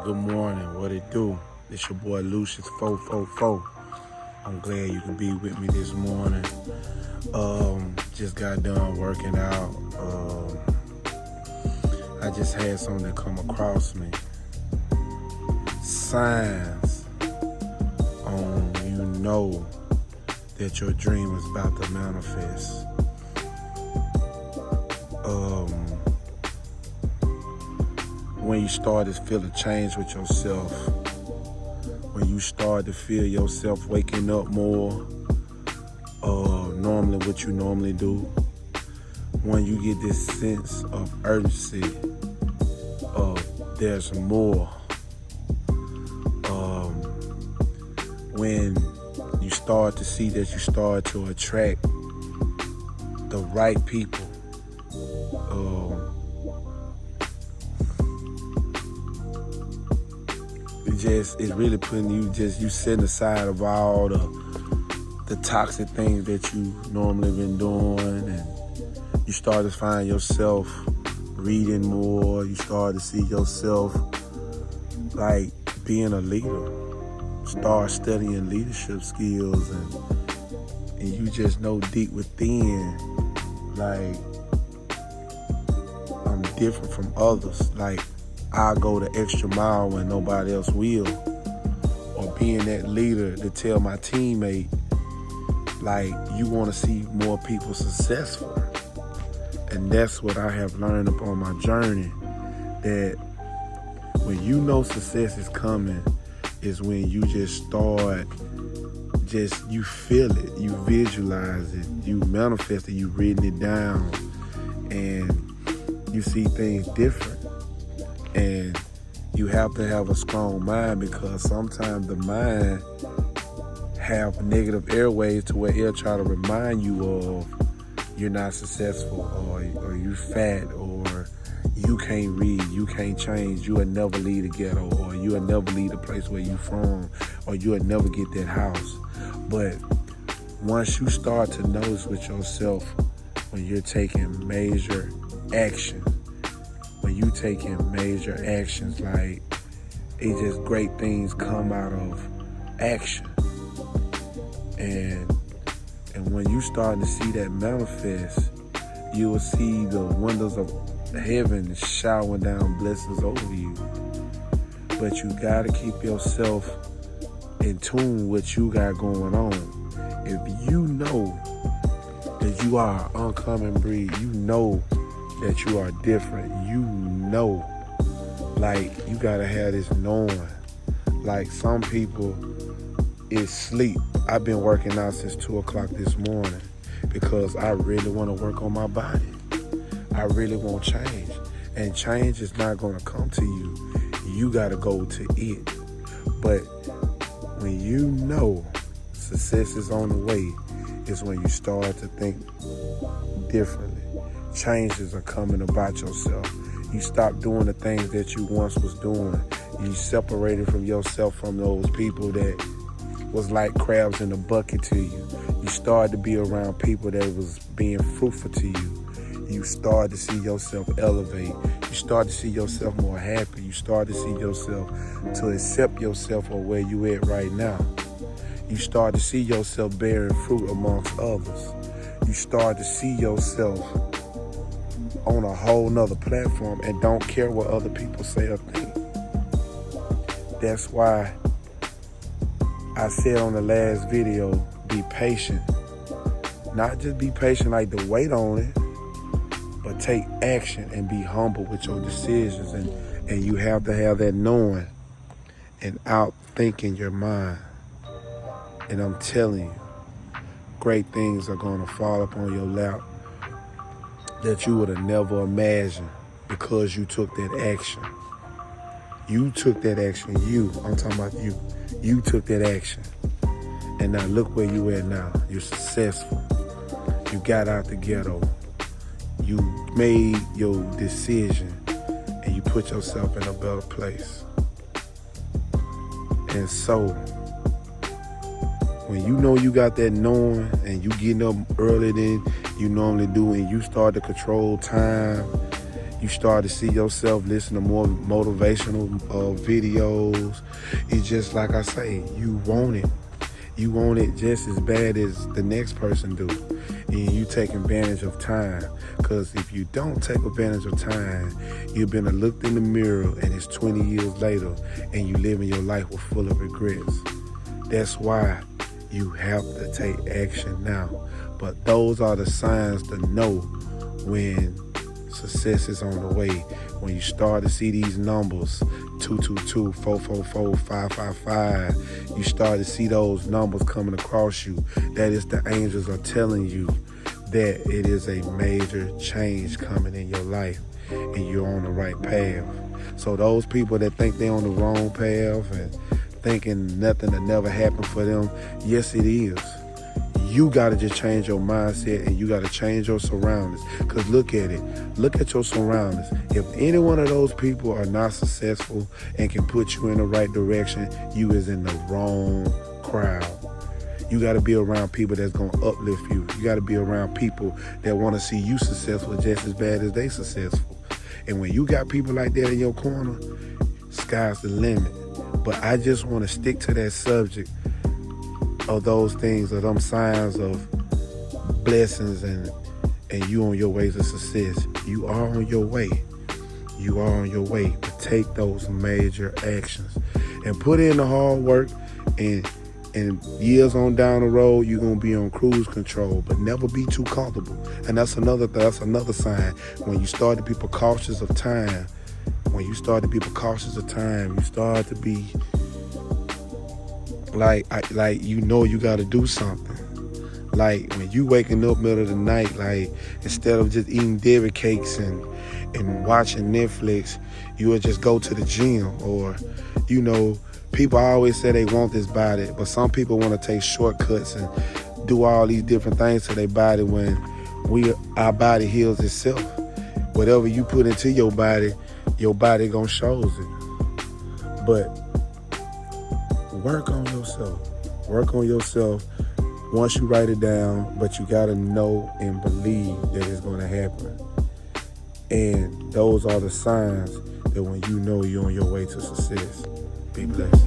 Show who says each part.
Speaker 1: Good morning, what it do? It's your boy Lucius 444. I'm glad you can be with me this morning. Just got done working out. I just had something come across me. Signs on you know that your dream is about to manifest. When you start to feel a change with yourself, when you start to feel yourself waking up more, normally what you normally do, when you get this sense of urgency of there's more, when you start to see that you start to attract the right people, it's really putting you setting aside of all the toxic things that you normally been doing, and you start to find yourself reading more. You start to see yourself like being a leader. Start studying leadership skills, and you just know deep within, like, I'm different from others. Like, I go the extra mile when nobody else will. Or being that leader to tell my teammate, like, you want to see more people successful. And that's what I have learned upon my journey, that when you know success is coming is when you just start, you feel it, you visualize it, you manifest it, you written it down, and you see things different. And you have to have a strong mind, because sometimes the mind have negative airwaves to where it'll try to remind you of you're not successful, or you fat, or you can't read, you can't change, you'll never leave the ghetto, or you'll never leave the place where you from, or you'll never get that house. But once you start to notice with yourself, when you're taking major action, when you taking major actions, like, it's just great things come out of action. And when you starting to see that manifest, you will see the windows of heaven showering down blessings over you. But you gotta keep yourself in tune with what you got going on. If you know that you are an uncommon breed, you know that you are different, you know, like, you gotta have this knowing. Like, some people, it's sleep. I've been working out since 2 o'clock this morning because I really want to work on my body. I really want change, and change is not gonna come to you. You gotta go to it. But when you know success is on the way, is when you start to think differently. Changes are coming about yourself. You stop doing the things that you once was doing. You separated from yourself from those people that was like crabs in a bucket to you. You started to be around people that was being fruitful to you. You start to see yourself elevate. You start to see yourself more happy. You start to see yourself to accept yourself or where you at right now. You start to see yourself bearing fruit amongst others. You start to see yourself on a whole nother platform and don't care what other people say or think. That's why I said on the last video, be patient. Not just be patient like to wait on it, but take action and be humble with your decisions. And you have to have that knowing and outthinking your mind. And I'm telling you, great things are gonna fall upon your lap that you would have never imagined, because you took that action. You took that action. I'm talking about you. You took that action. And now look where you at now. You're successful. You got out the ghetto. You made your decision, and you put yourself in a better place. And so, when you know you got that knowing, and you getting up earlier than you normally do, and you start to control time, you You start to see yourself listen to more motivational videos. It's just like I say, you want it. You want it just as bad as the next person do. And you take advantage of time. Because if you don't take advantage of time, you've been looked in the mirror and it's 20 years later and you living your life with full of regrets. That's why you have to take action now. But those are the signs to know when success is on the way. When you start to see these numbers, 222, 444, 555, you start to see those numbers coming across you. That is, the angels are telling you that it is a major change coming in your life and you're on the right path. So those people that think they're on the wrong path and thinking nothing will never happen for them, yes it is. You got to just change your mindset and you got to change your surroundings. Because look at it. Look at your surroundings. If any one of those people are not successful and can put you in the right direction, you is in the wrong crowd. You got to be around people that's going to uplift you. You got to be around people that want to see you successful just as bad as they successful. And when you got people like that in your corner, sky's the limit. But I just want to stick to that subject of those things, of them signs of blessings and you on your way to success. You are on your way. You are on your way. But take those major actions and put in the hard work, and years on down the road, you're going to be on cruise control, but never be too comfortable. And that's another sign. When you start to be cautious of time, you start to be like you know you got to do something. Like when you waking up middle of the night, like instead of just eating dairy cakes and watching Netflix, you would just go to the gym. Or, you know, people always say they want this body, but some people want to take shortcuts and do all these different things to their body when our body heals itself. Whatever you put into your body gonna shows it. But work on yourself. Work on yourself once you write it down, but you gotta know and believe that it's gonna happen. And those are the signs that when you know you're on your way to success. Be blessed.